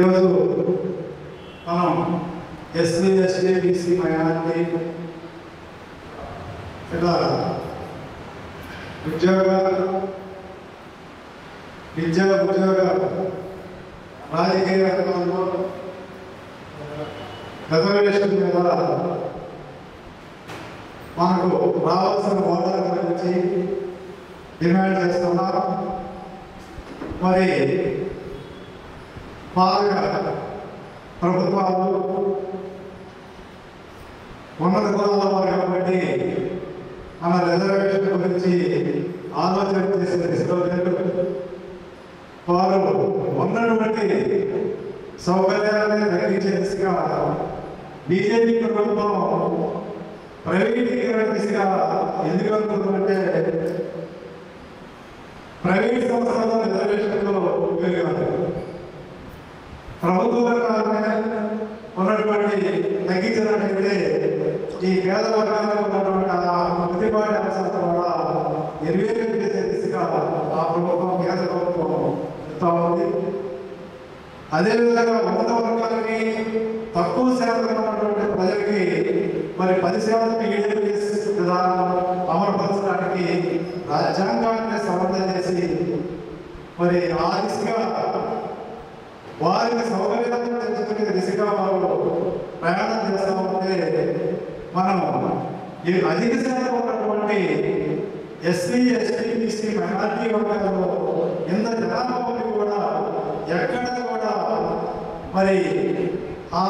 ఈరోజు మనం SC ST BC minority ఇలా ఉద్యోగ రాజకీయ రంగంలో రిజర్వేషన్ మీద మనకు రావాల్సిన హోదాల గురించి డిమాండ్ చేస్తున్నారు. మరి పాలక ప్రభుత్వాలు ఉన్నత కులాల వారు కాబట్టి మన రిజర్వేషన్ గురించి ఆలోచన చేసిన దిశలో లేదు. వారు ఉన్నటువంటి సౌకర్యాలని తగ్గించే దిశగా బీజేపీ ప్రభుత్వం ప్రైవేటీకరణ దిశగా ఎందుకు వెళ్తుందంటే ప్రైవేట్ సంస్థల్లో రిజర్వేషన్లో పెరిగారు. ప్రభుత్వ ఉన్నటువంటి తగ్గించినట్లయితే ఈ పేద వర్గాలకు ఉన్నటువంటి ప్రతిపాటి అంశాలతో కూడా నిర్వీర్యం చేసే దిశగా ఆ ప్రభుత్వం పేద ప్రభుత్వం చెప్తా ఉంది. అదేవిధంగా ఉన్నత వర్గాలకి తక్కువ శాతం ఉన్నటువంటి ప్రజలకి మరి 10% ఈడబ్ల్యూఎస్ విధానం అమలుపరచడానికి రాజ్యాంగాన్ని సమర్థన చేసి మరి ఆ దిశగా వారికి సౌకర్యాలను తెచ్చుకునే దిశగా వారు ప్రయాణం చేస్తూ ఉంటే మనం ఈ అధిక శాతం ఉన్నటువంటి ఎస్సీ ఎస్టీ బీసీ మైనారిటీ వర్గాల్లో ఎంత జనాభా కూడా ఎక్కడ కూడా మరి ఆ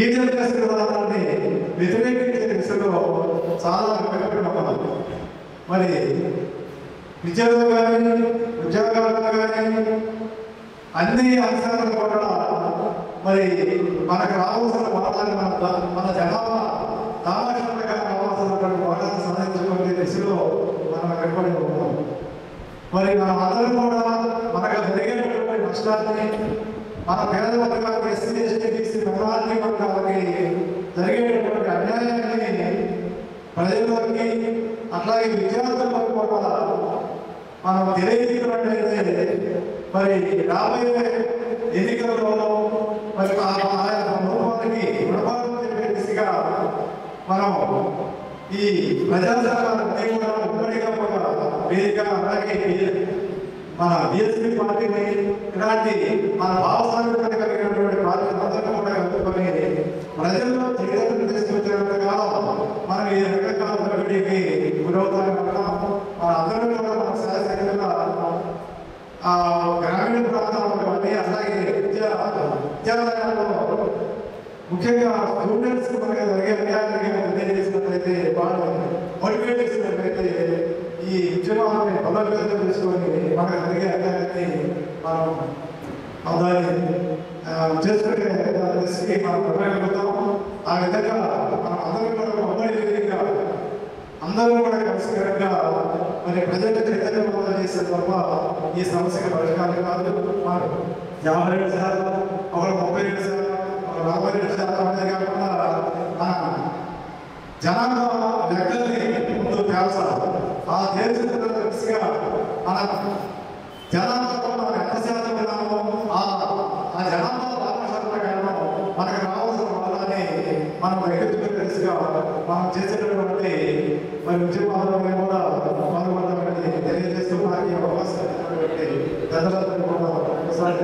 ఈడబ్ల్యూఎస్ విధానాన్ని వ్యతిరేకించే దిశలో చాలా వెనుకబడి మరి విద్యలో కానీ ఉద్యోగాల్లో కానీ అన్ని అంశాలను కూడా మరి మనకు రావాల్సిన వాటాన్ని మన జనాభా దామాషంగా రావాల్సినటువంటి వాటాన్ని సాధించుకునే దిశలో మనం వెనుకబడి ఉన్నాం. మరి మనం అందరం కూడా మనకు జరిగేటటువంటి నష్టాన్ని మన పేద వర్గాలకు ఎస్సీ ఎస్టీ బీసీ మైనారిటీ వర్గాలకి జరిగేటటువంటి అన్యాయాన్ని ప్రజల్లోకి అట్లాగే విద్యార్థులకు కూడా మనం తెలియజేసినట్లయితే మరి రాబోయే ఎన్నికలలో మరి ఆయా ప్రభుత్వానికి గుణపాఠం చెప్పే దిశగా మనం ఈ ప్రజాసంఘాలన్నీ కూడా ఉమ్మడిగా కూడా వేదిక అలాగే మన బీఎస్పీ పార్టీని ఇలాంటి మన భావస్వామ్యం కలిగినటువంటి పార్టీని అందరూ కూడా కలుపుకొని ప్రజల్లో చైతన్యం తీసుకొచ్చినంత కాలం మనం ఈ రకరకాల ప్రకటికి గురవుతానే ఉంటాం. మన అందరూ కూడా మన శాసనంగా గ్రామీణ ప్రాంతాల్లో కానీ అలాగే విద్యాలయాల్లో ముఖ్యంగా స్టూడెంట్స్ మనకి జరిగే అన్యాయాన్ని తెలియజేసినట్లయితే వాళ్ళు మోటివేట్ చేసినట్లయితే ఈ ఉద్యమాన్ని బలోపేతం చేసుకొని మనకు జరిగే అన్యాయాన్ని మనం దాన్ని చేసుకునే దృష్టికి మనం ప్రవేశపెడతాం. ఆ విధంగా మనం అందరూ కూడా ఉమ్మడి వేదికగా అందరూ కూడా కలిసికరంగా మరి ప్రజలకు చైతన్యవంతం చేసే తప్ప ఈ సమస్యకు పరిష్కారం కాదు. 52%, ఒకరు 37%, ఒక 47% అనేది కాకుండా మన జనాభా లెక్కల్ని ముందు తేల్చాలి. ఆ తేల్చిన దిశగా మన జనాభాలో మనం ఎంత శాతం విన్నామో ఆ జనాభా రామశాస్త్రకారణం మనకు రావాల్సిన వాళ్ళని మనం ఎదుర్కొనే దిశగా మనం చేసేటటువంటి మరి ఉద్యమాలను కూడా పాల్గొనాలని తెలియజేస్తూ నాకు అవకాశం పెద్దలందరూ కూడా ఒకసారి